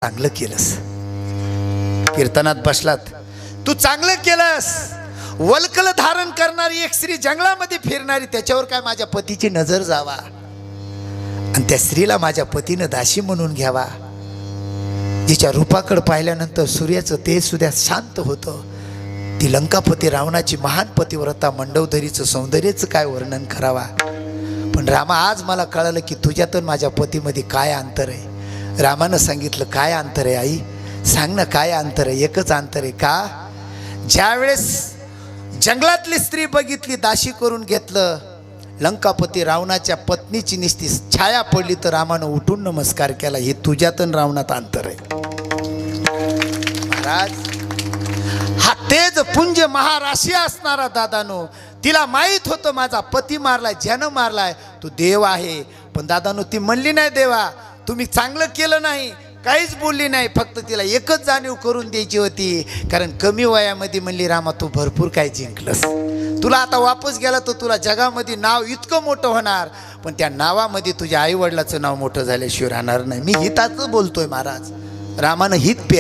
चांगलं केलंस, कीर्तनात बसलात, तू चांगलं केलंस. वल्कल धारण करणारी एक स्त्री जंगलामध्ये फिरणारी, त्याच्यावर काय माझ्या पतीची नजर जावा आणि त्या स्त्रीला माझ्या पतीनं दासी म्हणून घ्यावा, जिच्या रूपाकडे पाहिल्यानंतर सूर्याचं तेज सुद्धा शांत होतं. ती लंकापती रावणाची महान पतिव्रता मंडोदरीचं सौंदर्याचं काय वर्णन करावा. पण रामा, आज मला कळलं की तुझ्यात माझ्या पतीमध्ये काय अंतर आहे. रामानं सांगितलं, काय अंतर आहे आई, सांग ना काय अंतर आहे. एकच अंतर आहे. का? ज्यावेळेस जंगलातली स्त्री बघितली, दाशी करून घेतलं, लंकापती रावणाच्या पत्नीची निस्ती छाया पडली, तर रामानं उठून नमस्कार केला. हे तुझ्यात आणि रावणात अंतर आहे. महाराज, हा तेज पुंज महाराशी असणारा दादानो, तिला माहीत होतं माझा पती मारलाय, ज्यानं मारलाय तू देव आहे. पण दादानो ती म्हणली नाही देवा तुम्ही चांगलं केलं नाही, काहीच बोलली नाही. फक्त तिला एकच जाणीव करून द्यायची होती, कारण कमी वयामध्ये म्हणली रामा तू भरपूर काय जिंकलंस, तुला आता वापस गेला तर तुला जगामध्ये नाव इतकं मोठं होणार, पण त्या नावामध्ये तुझ्या आईवडिलाचं नाव मोठं झाल्याशिवाय राहणार नाही. मी हिताचं बोलतोय महाराज. रामानं हित पेर